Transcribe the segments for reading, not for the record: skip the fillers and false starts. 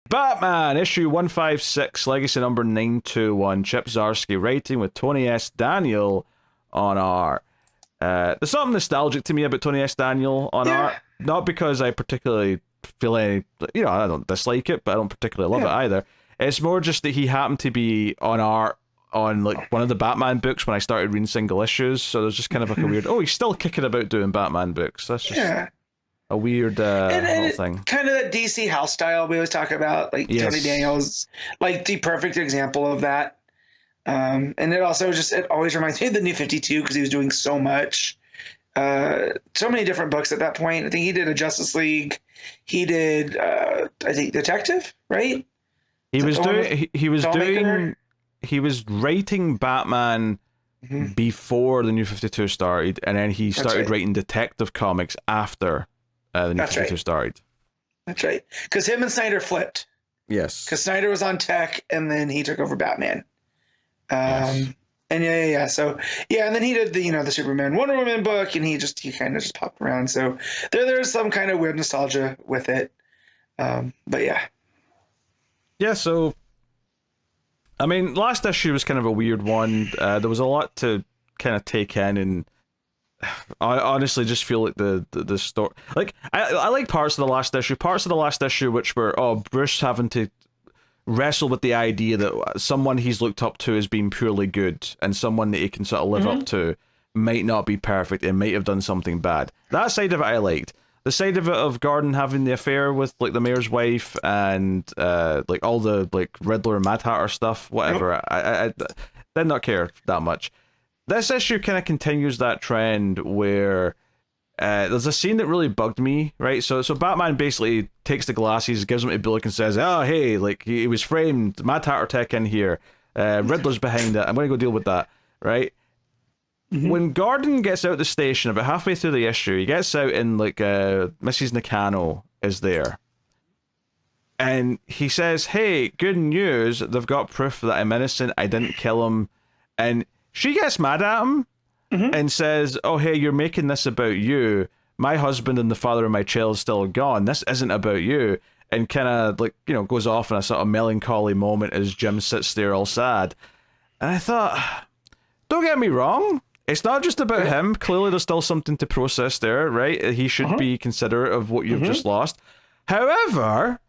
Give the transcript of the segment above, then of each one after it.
Batman, issue 156, legacy number 921. Chip Zdarsky writing with Tony S. Daniel on art. There's something nostalgic to me about Tony S. Daniel on art. Not because I particularly feel any, I don't dislike it, but I don't particularly love it either. It's more just that he happened to be on art on like one of the Batman books when I started reading single issues. So there's just kind of like a weird, he's still kicking about doing Batman books. That's just a weird little thing. Kind of that DC house style we always talk about. Like Tony Daniel's like the perfect example of that. And it always reminds me of the New 52 because he was doing so much. So many different books at that point. I think he did a Justice League. He did, I think, Detective, right? He was writing Batman before the New 52 started, and then he started writing Detective Comics after the New 52 started. That's right. Because him and Snyder flipped. Yes. Because Snyder was on tech, and then he took over Batman. And So and then he did the Superman Wonder Woman book, and he kind of just popped around. So there's some kind of weird nostalgia with it. But yeah. Yeah, so I mean, last issue was kind of a weird one. There was a lot to kind of take in, and I honestly just feel like the story. Like I like parts of the last issue, which were Bruce having to wrestle with the idea that someone he's looked up to as being purely good, and someone that he can sort of live up to might not be perfect and might have done something bad. That side of it I liked. The side of it of Gordon having the affair with like the mayor's wife and like all the like Riddler and Mad Hatter stuff, whatever, I did not care that much. This issue kind of continues that trend where there's a scene that really bugged me, right? So Batman basically takes the glasses, gives them to Bullock and says, "Oh, hey, like he was framed, Mad Hatter tech in here, Riddler's behind it, I'm gonna go deal with that," right? When Gordon gets out the station about halfway through the issue, he gets out and like Mrs. Nakano is there. And he says, "Hey, good news, they've got proof that I'm innocent, I didn't kill him." And she gets mad at him and says, "Oh, hey, you're making this about you. My husband and the father of my child is still gone. This isn't about you." And kind of like, goes off in a sort of melancholy moment as Jim sits there all sad. And I thought, don't get me wrong, it's not just about him. Clearly there's still something to process there, right? He should be considerate of what you've just lost. However,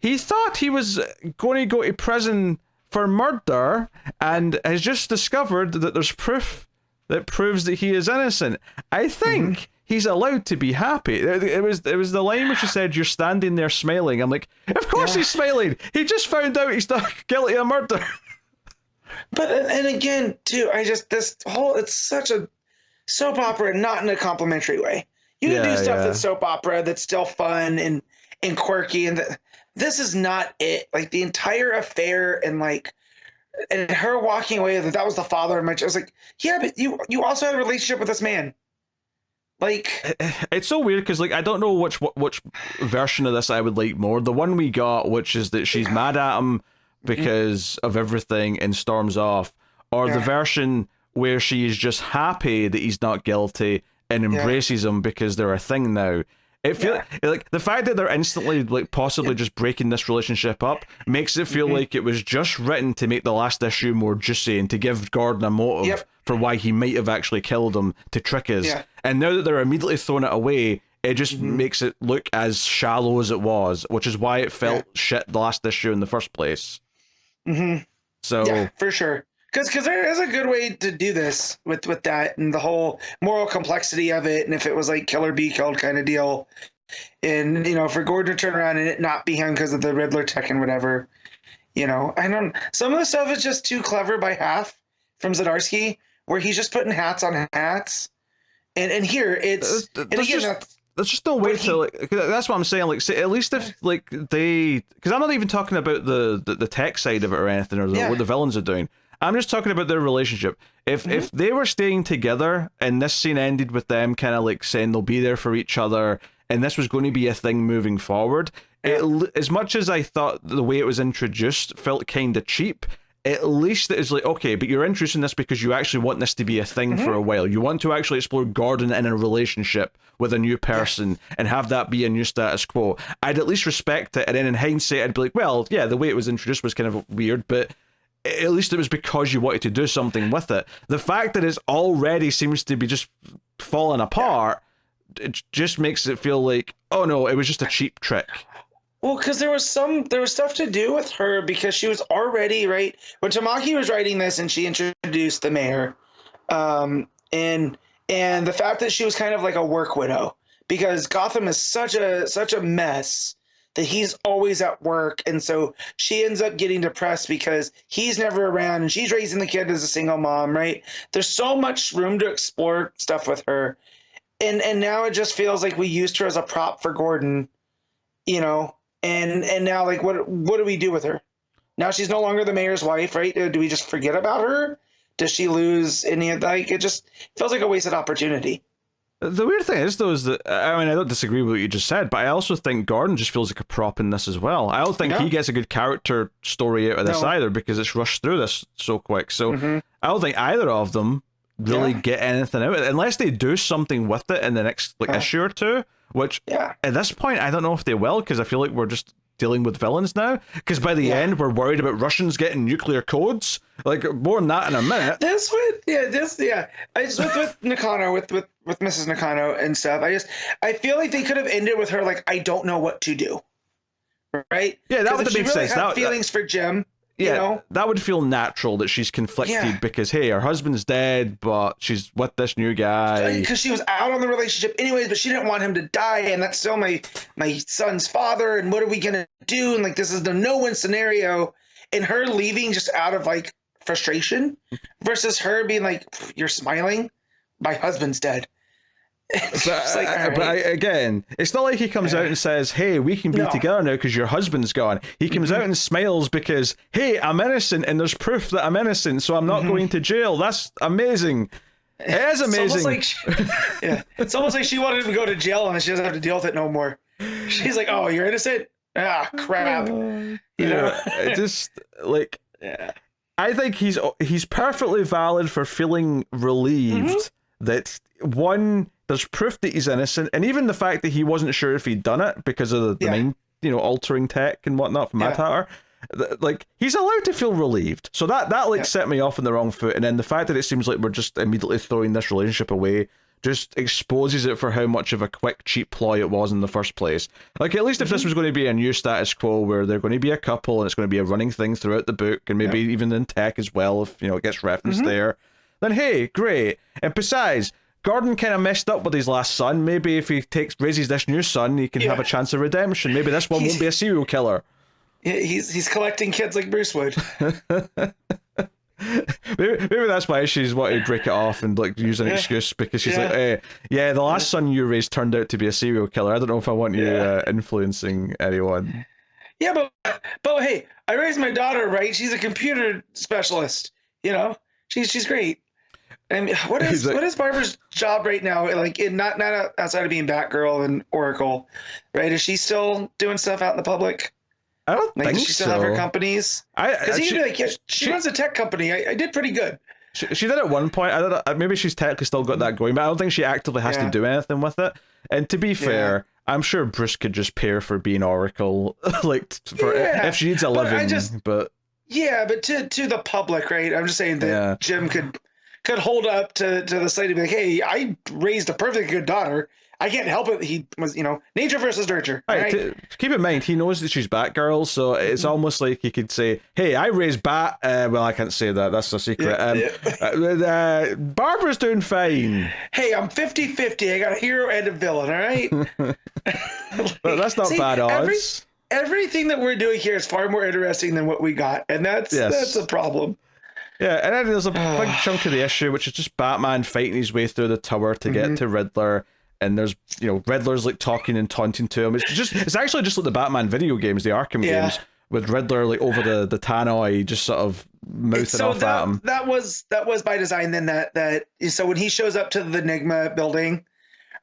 he thought he was going to go to prison for murder and has just discovered that there's proof that proves that he is innocent. I think he's allowed to be happy. It was the line where she said, "You're standing there smiling." I'm like, of course he's smiling. He just found out he's not guilty of murder. But, and again, too, it's such a soap opera, not in a complimentary way. You can do stuff that's soap opera that's still fun and quirky, and this is not it. Like, the entire affair and her walking away, that was the father of my child. I was like, yeah, but you also had a relationship with this man. Like, it's so weird because like I don't know which version of this I would like more. The one we got, which is that she's mad at him because of everything and storms off, or the version where she is just happy that he's not guilty and embraces him because they're a thing now. It feels like the fact that they're instantly like possibly just breaking this relationship up makes it feel like it was just written to make the last issue more juicy and to give Gordon a motive for why he might have actually killed him to trick us. And now that they're immediately throwing it away, it just makes it look as shallow as it was, which is why it felt shit the last issue in the first place. So yeah, for sure. Because there is a good way to do this with that and the whole moral complexity of it, and if it was like kill or be killed kind of deal, and for Gordon to turn around and it not be him because of the Riddler tech and whatever, I don't. Some of the stuff is just too clever by half from Zdarsky, where he's just putting hats on hats, and here it's there's just no way to like. That's what I'm saying. Like, say, at least if like they, because I'm not even talking about the tech side of it or anything, or what the villains are doing. I'm just talking about their relationship. If they were staying together and this scene ended with them kind of like saying they'll be there for each other and this was going to be a thing moving forward, as much as I thought the way it was introduced felt kind of cheap, at least it is like, okay, but you're introducing this because you actually want this to be a thing for a while. You want to actually explore Gordon in a relationship with a new person and have that be a new status quo. I'd at least respect it, and then in hindsight, I'd be like, well, yeah, the way it was introduced was kind of weird, but at least it was because you wanted to do something with it. The fact that it's already seems to be just falling apart, it just makes it feel like, oh no, it was just a cheap trick. Well, because there was stuff to do with her, because she was already, right, when Tamaki was writing this and she introduced the mayor, and the fact that she was kind of like a work widow, because Gotham is such a mess that he's always at work, and so she ends up getting depressed because he's never around and she's raising the kid as a single mom, right? There's so much room to explore stuff with her, and now it just feels like we used her as a prop for Gordon, you know. And now, like, what do we do with her? Now she's no longer the mayor's wife, right? Do we just forget about her? Does she lose any of, like, it just feels like a wasted opportunity. The weird thing is, though, is that, I mean, I don't disagree with what you just said, but I also think Gordon just feels like a prop in this as well. I don't think he gets a good character story out of this either, because it's rushed through this so quick. So I don't think either of them really get anything out of it, unless they do something with it in the next issue or two. Which, at this point, I don't know if they will, because I feel like we're just dealing with villains now. Because by the end, we're worried about Russians getting nuclear codes. Like, more than that in a minute. I just, with Nakano, with Mrs. Nakano and stuff, I feel like they could have ended with her, like, I don't know what to do. Right? Yeah, that would have made sense. Had feelings for Jim. Yeah, you know? That would feel natural, that she's conflicted because, hey, her husband's dead, but she's with this new guy. Because she was out on the relationship anyways, but she didn't want him to die, and that's still my son's father, and what are we going to do? And, like, this is the no-win scenario. And her leaving just out of, like, frustration versus her being like, you're smiling? My husband's dead. Again, it's not like he comes out and says, hey, we can be together now because your husband's gone. He comes out and smiles because, hey, I'm innocent and there's proof that I'm innocent, so I'm not going to jail. That's amazing. It is amazing. It's almost like she wanted him to go to jail and she doesn't have to deal with it no more. She's like, oh, you're innocent? Ah, crap. You know? Just, like, I think he's perfectly valid for feeling relieved that, one, there's proof that he's innocent, and even the fact that he wasn't sure if he'd done it because of the mind, altering tech and whatnot from Mad Hatter. Like, he's allowed to feel relieved. So that set me off on the wrong foot. And then the fact that it seems like we're just immediately throwing this relationship away just exposes it for how much of a quick, cheap ploy it was in the first place. Like, at least if this was going to be a new status quo where they're going to be a couple and it's going to be a running thing throughout the book, and maybe even in tech as well, if, it gets referenced there, then hey, great. And besides, Gordon kind of messed up with his last son. Maybe if he raises this new son, he can have a chance of redemption. Maybe this one won't be a serial killer. Yeah, he's collecting kids like Bruce would. maybe that's why she's wanted to break it off and like use an excuse, because she's like, hey, the last son you raised turned out to be a serial killer. I don't know if I want you influencing anyone. Yeah, but hey, I raised my daughter, right? She's a computer specialist. She's great. And what is Barbara's job right now? Like, not outside of being Batgirl and Oracle, right? Is she still doing stuff out in the public? I don't think so. Does she still have her companies? Because she runs a tech company. I did pretty good. She did at one point. I don't know. Maybe she's technically still got that going, but I don't think she actively has to do anything with it. And to be fair, I'm sure Bruce could just pay her for being Oracle, if she needs a living. But to the public, right? I'm just saying that Jim could hold up to the site and be like, hey, I raised a perfectly good daughter. I can't help it. He was, nature versus nurture. Right? Keep in mind, he knows that she's Batgirl, so it's almost like he could say, hey, I raised Bat. Well, I can't say that. That's a secret. Barbara's doing fine. Hey, I'm 50-50. I got a hero and a villain, all right? But that's not bad odds. Everything that we're doing here is far more interesting than what we got, and that's a problem. Yeah, and then there's a big chunk of the issue, which is just Batman fighting his way through the tower to get to Riddler. And there's, Riddler's like talking and taunting to him. It's actually just like the Batman video games, the Arkham games, with Riddler like over the tannoy, just sort of mouthing off at him. That was by design. Then so when he shows up to the Enigma building,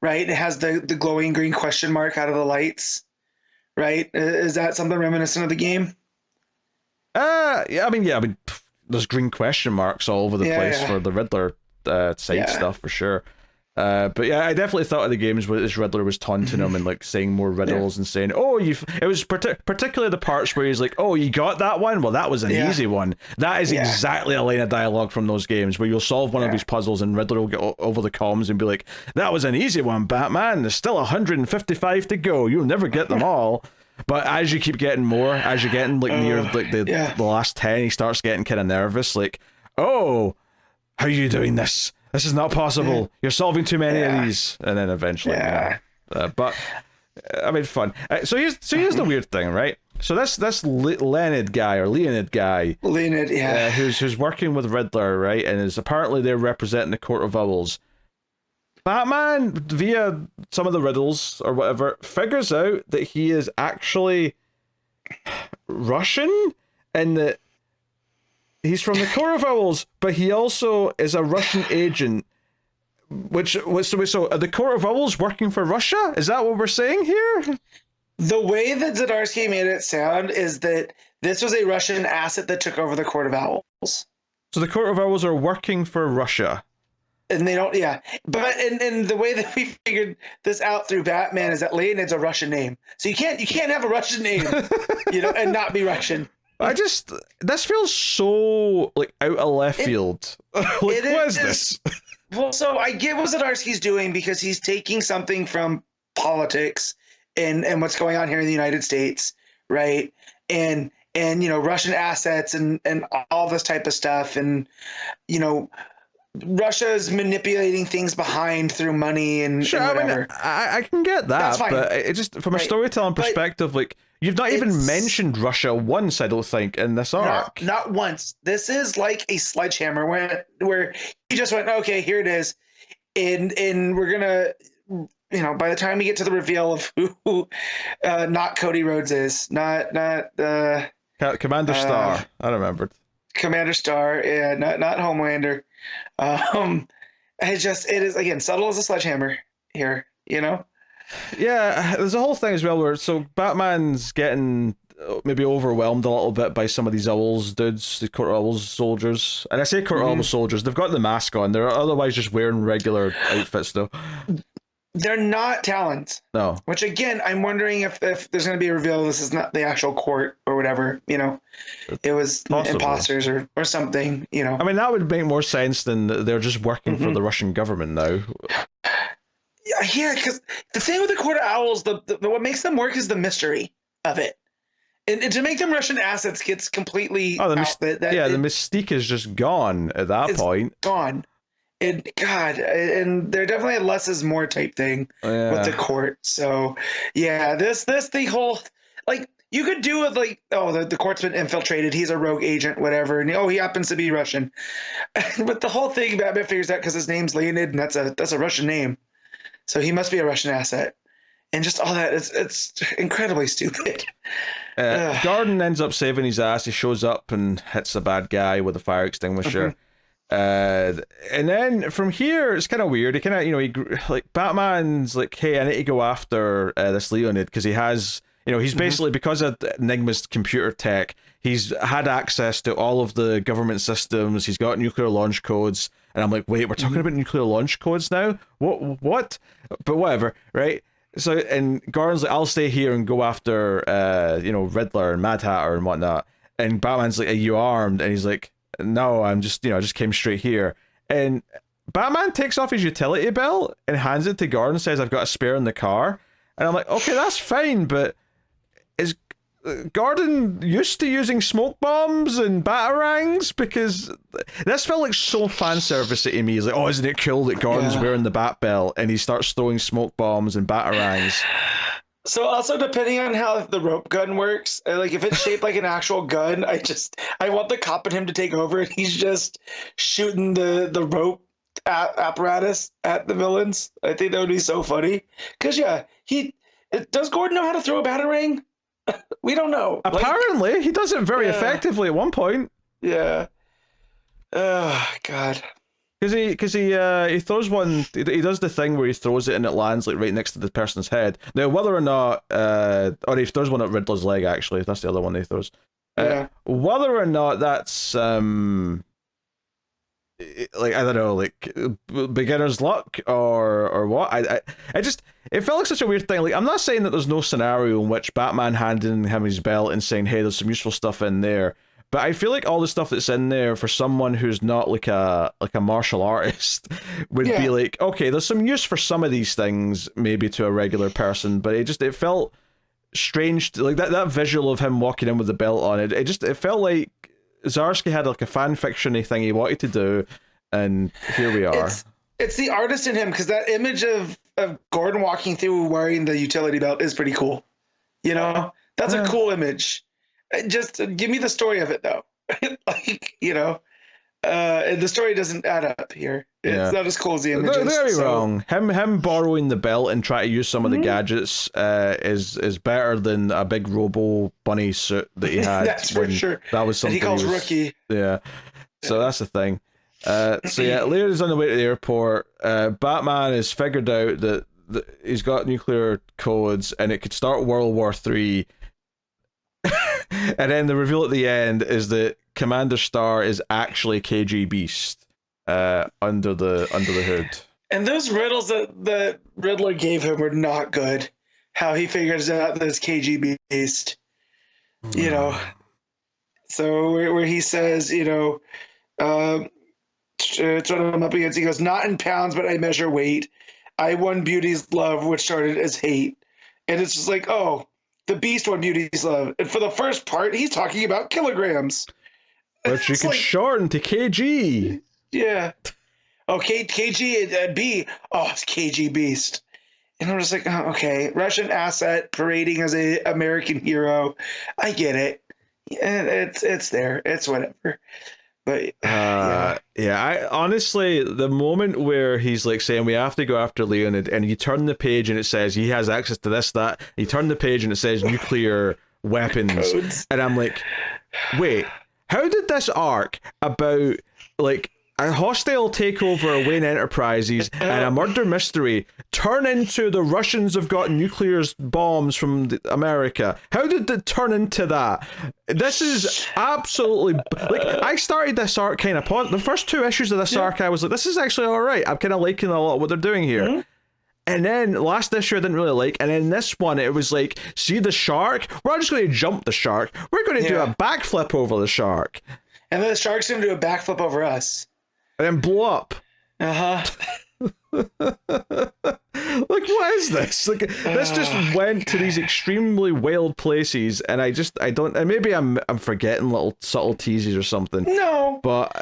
right, it has the glowing green question mark out of the lights, right? Is that something reminiscent of the game? there's green question marks all over the place for the Riddler side stuff for sure. But yeah, I definitely thought of the games where this Riddler was taunting him and like saying more riddles and saying, "Oh, it was particularly the parts where he's like, oh, you got that one? Well, that was an easy one." That is exactly a line of dialogue from those games where you'll solve one of these puzzles and Riddler will get over the comms and be like, "That was an easy one, Batman. There's still 155 to go. You'll never get them all." But as you keep getting more, as you're getting like near like the last 10, he starts getting kind of nervous, like, "Oh, how are you doing this? This is not possible. You're solving too many of these." And then eventually, but I mean, fun. So here's the weird thing, right? So this Leonid guy, who's working with Riddler, right, and is apparently they're representing the Court of Owls. Batman, via some of the riddles or whatever, figures out that he is actually Russian and that he's from the Court of Owls, but he also is a Russian agent. So are the Court of Owls working for Russia? Is that what we're saying here? The way that ZDARSKY made it sound is that this was a Russian asset that took over the Court of Owls. So the Court of Owls are working for Russia. And they don't, but and the way that we figured this out through Batman is that Leonid's a Russian name, so you can't have a Russian name, and not be Russian. This feels so like out of left field. Like, what is this? Well, so I get what ZDARSKY's doing because he's taking something from politics and what's going on here in the United States, right? And Russian assets and all this type of stuff, and Russia's manipulating things behind through money and whatever. I can get that, but it just from a storytelling perspective, like you've not even mentioned Russia once, I don't think, in this arc. Not once. This is like a sledgehammer where he just went, okay, here it is, and we're gonna, by the time we get to the reveal of who not Cody Rhodes is, not Commander Star. I remembered. Commander Star, not Homelander. It is again subtle as a sledgehammer here, Yeah, there's a whole thing as well where Batman's getting maybe overwhelmed a little bit by some of these Owls dudes, the Court of Owls soldiers. And I say Court of Owls soldiers, they've got the mask on. They're otherwise just wearing regular outfits though. They're not Talons. No. Which again, I'm wondering if there's going to be a reveal this is not the actual court or whatever, It was imposters or something, I mean, that would make more sense than they're just working for the Russian government now. Yeah, because the thing with the Court of Owls, what makes them work is the mystery of it. And to make them Russian assets gets completely the mystique is just gone at that point. Gone. And God, and they're definitely a less is more type thing with the court. So yeah, this the whole, like, you could do it like, the court's been infiltrated, he's a rogue agent, whatever, and he happens to be Russian. But the whole thing Batman figures out because his name's Leonid, and that's a Russian name, so he must be a Russian asset, and just all that it's incredibly stupid. Gordon ends up saving his ass. He shows up and hits a bad guy with a fire extinguisher. And then from here it's kind of weird. He kind of like Batman's like, hey, I need to go after this Leonid because he has he's basically, because of Enigma's computer tech, he's had access to all of the government systems. He's got nuclear launch codes, and I'm like, wait, we're talking about nuclear launch codes now? What? But whatever, right? So, and Gordon's like, I'll stay here and go after Riddler and Mad Hatter and whatnot. And Batman's like, are you armed? And he's like, no, I'm just, I just came straight here. And Batman takes off his utility belt and hands it to Gordon and says, I've got a spare in the car. And I'm like, okay, that's fine, but is Gordon used to using smoke bombs and batarangs? Because this felt like so fan service to me. He's like, oh, isn't it cool that Gordon's wearing the bat belt? And he starts throwing smoke bombs and batarangs. So also, depending on how the rope gun works, like if it's shaped like an actual gun, I want the cop in him to take over, and he's just shooting the rope apparatus at the villains. I think that would be so funny. Because does Gordon know how to throw a batarang? We don't know. Apparently, he does it very effectively at one point. Yeah. Oh God. Because he throws one. He does the thing where he throws it and it lands like right next to the person's head. Now, whether or not, or he throws one at Riddler's leg. Actually, that's the other one he throws. Whether or not that's like, I don't know, like beginner's luck or what, it felt like such a weird thing. Like, I'm not saying that there's no scenario in which Batman handing him his belt and saying, hey, there's some useful stuff in there, but I feel like all the stuff that's in there for someone who's not like a martial artist would be like, okay, there's some use for some of these things maybe to a regular person, but it felt strange like that visual of him walking in with the belt on it. It felt like Zdarsky had like a fan fiction-y thing he wanted to do, and here we are. It's the artist in him, because that image of Gordon walking through wearing the utility belt is pretty cool. You know, that's a cool image. Just give me the story of it, though. Like, you know, the story doesn't add up here. It's not as cool as the image. They're very wrong. Him borrowing the belt and trying to use some of the gadgets is better than a big Robo Bunny suit that he had. That's for sure. That was something he calls Rookie. Yeah. So that's the thing. So yeah, Lear's on the way to the airport. Batman has figured out that he's got nuclear codes and it could start World War III. And then the reveal at the end is that Commander Star is actually KG Beast under the hood. And those riddles that Riddler gave him were not good. How he figures out that it's KG Beast. You know. So where he says, you know, it's what I'm up against. He goes, not in pounds, but I measure weight. I won Beauty's love, which started as hate. And it's just like, oh, the Beast won Beauty's love. And for the first part, he's talking about kilograms. Which you could shorten to kg. Yeah. Oh, kg and B. Oh, it's KG Beast. And I'm just like, oh, okay. Russian asset parading as a American hero. I get it. And it's there. It's whatever. But I honestly, the moment where he's like saying we have to go after Leonid, and you turn the page and it says he has access to this, that, and you turn the page and it says nuclear weapons, codes. And I'm like, wait, how did this arc about like a hostile takeover of Wayne Enterprises and a murder mystery turn into the Russians have got nuclear bombs from America? How did it turn into that? This is absolutely... Like, I started this arc kind of... The first two issues of this arc, I was like, this is actually alright. I'm kind of liking a lot of what they're doing here. Mm-hmm. And then last issue I didn't really like, and then this one it was like, see the shark? We're not just going to jump the shark. We're going to do a backflip over the shark. And then the shark's going to do a backflip over us. And then blow up. Uh-huh. Like, what is this? Like, this just went to these extremely wild places, and I don't, and maybe I'm forgetting little subtle teases or something. No. But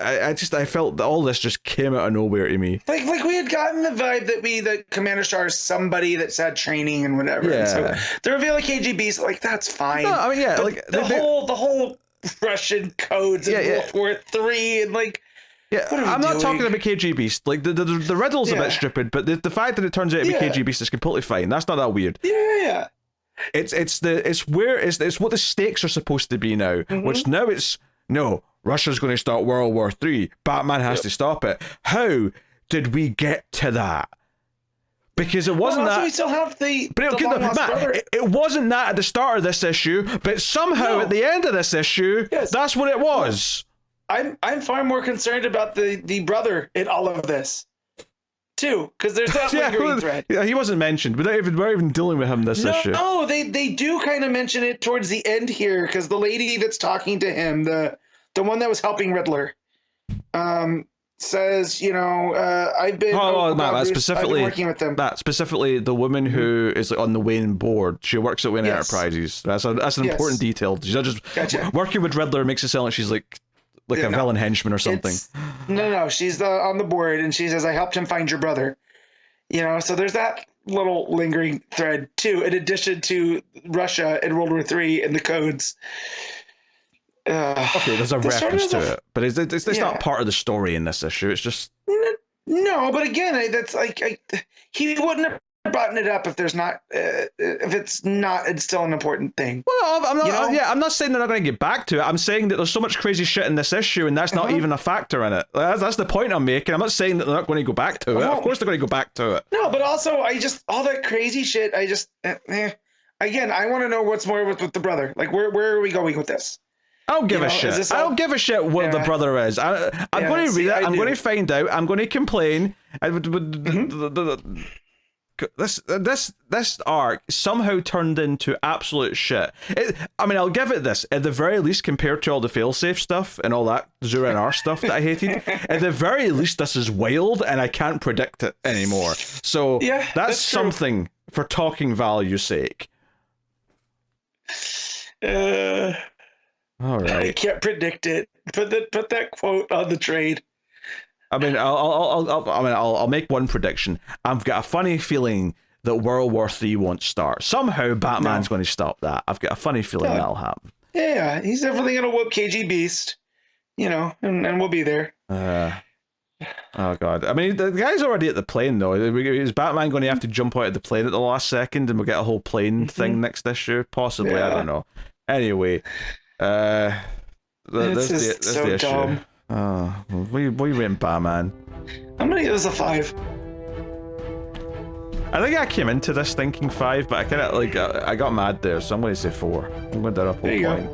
I felt that all this just came out of nowhere to me. Like we had gotten the vibe that Commander Star is somebody that's had training and whatever. Yeah. And so the reveal of KGB, like, that's fine. No, I mean, yeah, but like the whole Russian codes and World War III and like. Yeah, I'm not talking about KG Beast. Like the riddle's a bit stupid, but the fact that it turns out to be KG Beast is completely fine. That's not that weird. Yeah. It's what the stakes are supposed to be now. Mm-hmm. Which now it's no, Russia's going to start World War III. Batman has to stop it. How did we get to that? Because it wasn't that. We still have the. But it wasn't that at the start of this issue, but somehow at the end of this issue, that's what it was. I'm far more concerned about the brother in all of this, too, because there's that lingering thread. Yeah, he wasn't mentioned. We're even dealing with him this issue. No, they do kind of mention it towards the end here, because the lady that's talking to him, the one that was helping Riddler, says, you know, I've been. Specifically, I've been working with them. Specifically, the woman who is on the Wayne board. She works at Wayne Enterprises. That's an important detail. She's not just working with Riddler. Makes it sound like she's like a villain henchman or something. No, she's on the board, and she says, I helped him find your brother. You know, so there's that little lingering thread, too, in addition to Russia and World War III and the codes. Okay, there's a reference to it, but it's not part of the story in this issue. It's just... No, but again, that's like... he wouldn't have button it up if there's not if it's still an important thing. Well, I'm not saying they're not going to get back to it. I'm saying that there's so much crazy shit in this issue, and that's not even a factor in it. That's the point I'm making. I'm not saying that they're not going to go back to it. Of course they're going to go back to it. No, but also all that crazy shit, again, I want to know what's more with the brother. Like, where are we going with this? I don't give a shit. I don't give a shit what the brother is. I'm going to read it. I'm going to find out. I'm going to complain. This arc somehow turned into absolute shit. I mean, I'll give it this. At the very least, compared to all the failsafe stuff and all that ZDARSKY stuff that I hated, at the very least, this is wild and I can't predict it anymore. So that's something for talking value's sake. All right. I can't predict it. Put that quote on the trade. I mean, I'll make one prediction. I've got a funny feeling that World War III won't start. Somehow, Batman's going to stop that. I've got a funny feeling that'll happen. Yeah, he's definitely going to whoop KG Beast, and we'll be there. Oh god! I mean, the guy's already at the plane though. Is Batman going to have to jump out of the plane at the last second, and we'll get a whole plane thing next issue? Possibly, I don't know. Anyway, that's the issue. Dumb. What are you rating Batman? I'm gonna give this a 5. I think I came into this thinking 5, but I kind of I got mad there, so I'm going to say 4. I'm going to do a whole point.